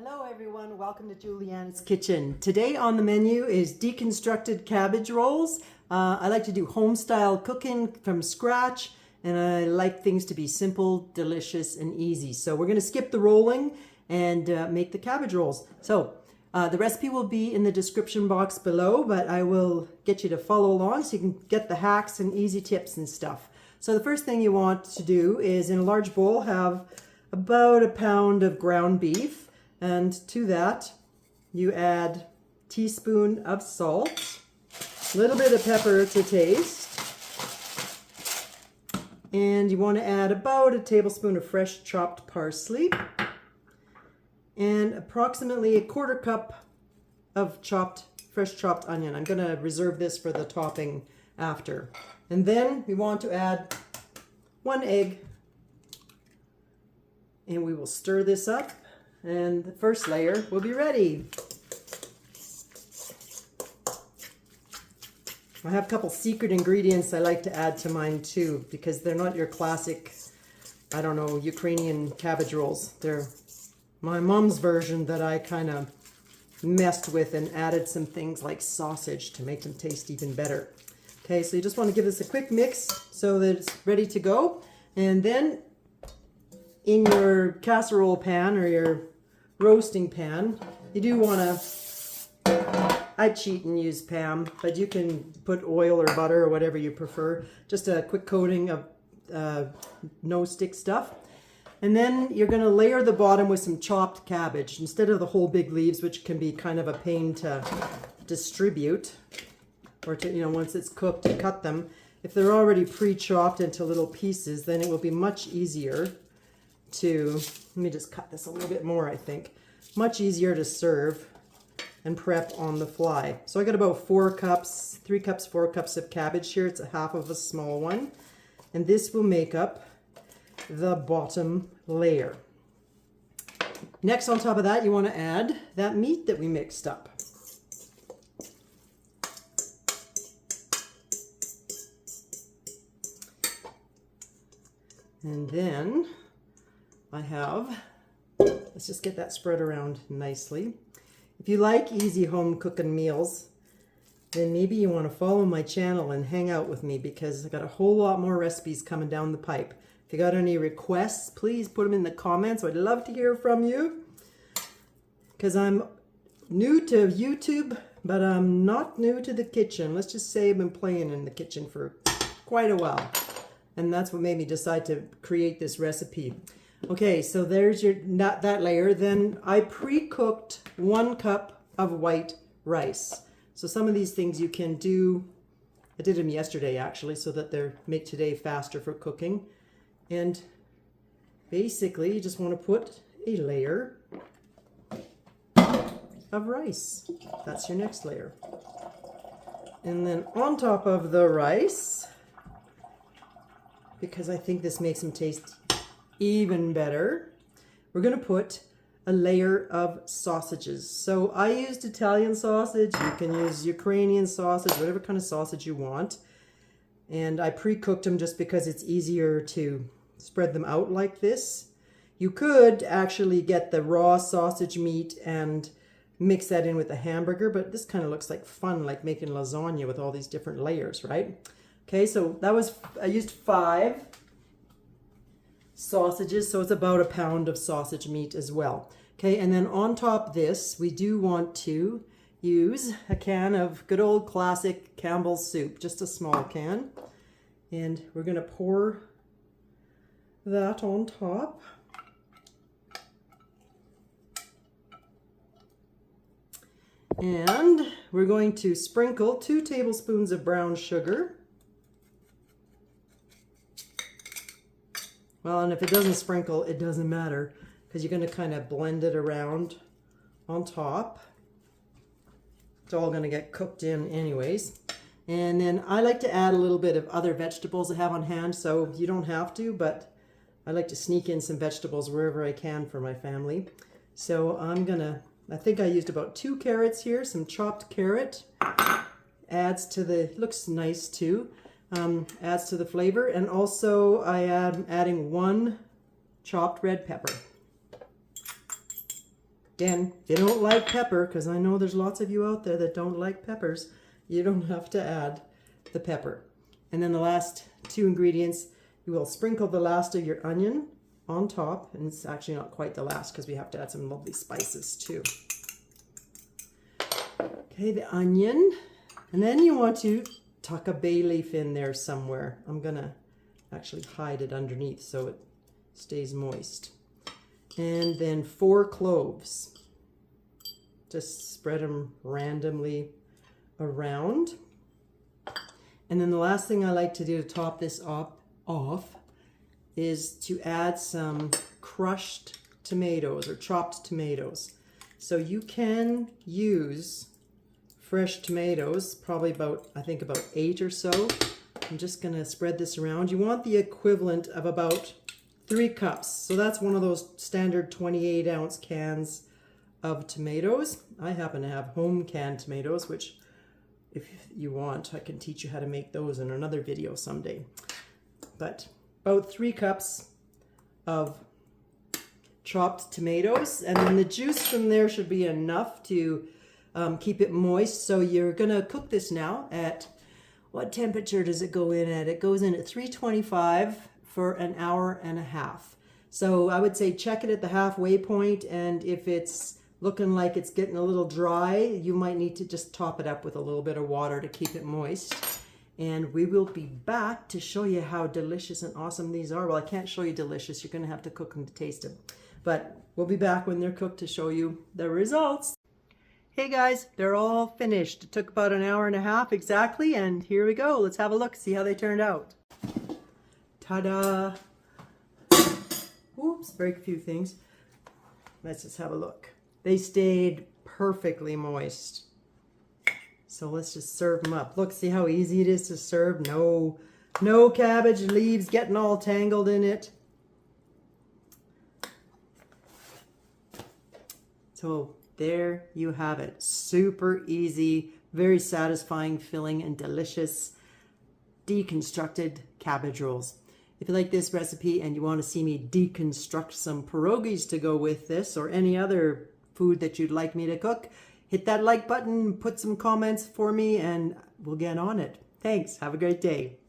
Hello everyone, welcome to Jeweliyana's Kitchen. Today on the menu is Deconstructed Cabbage Rolls. I like to do home style cooking from scratch, and I like things to be simple, delicious, and easy. So we're going to skip the rolling and make the cabbage rolls. So the recipe will be in the description box below, but I will get you to follow along so you can get the hacks and easy tips and stuff. So the first thing you want to do is, in a large bowl, have about a pound of ground beef. And to that, you add a teaspoon of salt, a little bit of pepper to taste, and you want to add about a tablespoon of fresh chopped parsley, and approximately a quarter cup of fresh chopped onion. I'm going to reserve this for the topping after. And then we want to add 1 egg, and we will stir this up. And the first layer will be ready. I have a couple secret ingredients I like to add to mine too, because they're not your classic, I don't know, Ukrainian cabbage rolls. They're my mom's version that I kind of messed with and added some things like sausage to make them taste even better. Okay, so you just want to give this a quick mix so that it's ready to go. And then in your casserole pan or your roasting pan, you do want to, I cheat and use Pam, but you can put oil or butter or whatever you prefer. Just a quick coating of no stick stuff. And then you're going to layer the bottom with some chopped cabbage instead of the whole big leaves, which can be kind of a pain to distribute or to, you know, once it's cooked, to cut them. If they're already pre-chopped into little pieces, then it will be much easier to, let me just cut this a little bit more, I think. Much easier to serve and prep on the fly. So I got about 4 cups of cabbage here. It's a half of a small one. And this will make up the bottom layer. Next, on top of that, you want to add that meat that we mixed up. And then I have, let's just get that spread around nicely. If you like easy home cooking meals, then maybe you want to follow my channel and hang out with me, because I got a whole lot more recipes coming down the pipe. If you got any requests, please put them in the comments. I'd love to hear from you, because I'm new to YouTube, but I'm not new to the kitchen. Let's just say I've been playing in the kitchen for quite a while, and that's what made me decide to create this recipe. Okay, so there's your that layer. Then I pre-cooked 1 cup of white rice. So some of these things you can do, I did them yesterday actually, so that they make today faster for cooking. And basically you just want to put a layer of rice. That's your next layer. And then on top of the rice, because I think this makes them taste even better, we're going to put a layer of sausages. So I used Italian sausage. You can use Ukrainian sausage, whatever kind of sausage you want. And I pre-cooked them just because it's easier to spread them out like this. You could actually get the raw sausage meat and mix that in with the hamburger, but this kind of looks like fun, like making lasagna with all these different layers, right? Okay, so that was, I used 5 sausages, so it's about a pound of sausage meat as well. Okay, and then on top of this, we do want to use a can of good old classic Campbell's soup, just a small can. And we're going to pour that on top. And we're going to sprinkle 2 tablespoons of brown sugar. Well, and if it doesn't sprinkle, it doesn't matter, because you're going to kind of blend it around on top. It's all going to get cooked in anyways. And then I like to add a little bit of other vegetables I have on hand, so you don't have to, but I like to sneak in some vegetables wherever I can for my family. So I think I used about 2 carrots here, some chopped carrot. Adds to the, looks nice too. Adds to the flavor, and also I am adding 1 chopped red pepper. Again, if you don't like pepper, because I know there's lots of you out there that don't like peppers, you don't have to add the pepper. And then the last two ingredients, you will sprinkle the last of your onion on top. And it's actually not quite the last because we have to add some lovely spices too. Okay, the onion. And then you want to tuck a bay leaf in there somewhere. I'm gonna actually hide it underneath so it stays moist. And then 4 cloves. Just spread them randomly around. And then the last thing I like to do to top this off is to add some crushed tomatoes or chopped tomatoes. So you can use fresh tomatoes, probably about, I think about 8 or so. I'm just gonna spread this around. You want the equivalent of about 3 cups. So that's one of those standard 28-ounce cans of tomatoes. I happen to have home canned tomatoes, which if you want, I can teach you how to make those in another video someday. But about 3 cups of chopped tomatoes, and then the juice from there should be enough to keep it moist. So you're gonna cook this now at, what temperature does it go in at? It goes in at 325 for an hour and a half. So I would say check it at the halfway point, and if it's looking like it's getting a little dry, you might need to just top it up with a little bit of water to keep it moist. And we will be back to show you how delicious and awesome these are. Well, I can't show you delicious. You're gonna have to cook them to taste them. But we'll be back when they're cooked to show you the results. Hey guys, they're all finished. It took about an hour and a half exactly, and here we go. Let's have a look, see how they turned out. Ta-da! Oops, break a few things. Let's just have a look. They stayed perfectly moist. So let's just serve them up. Look, see how easy it is to serve? No cabbage leaves getting all tangled in it. So there you have it. Super easy, very satisfying, filling, and delicious deconstructed cabbage rolls. If you like this recipe and you want to see me deconstruct some pierogies to go with this or any other food that you'd like me to cook, hit that like button, put some comments for me, and we'll get on it. Thanks. Have a great day.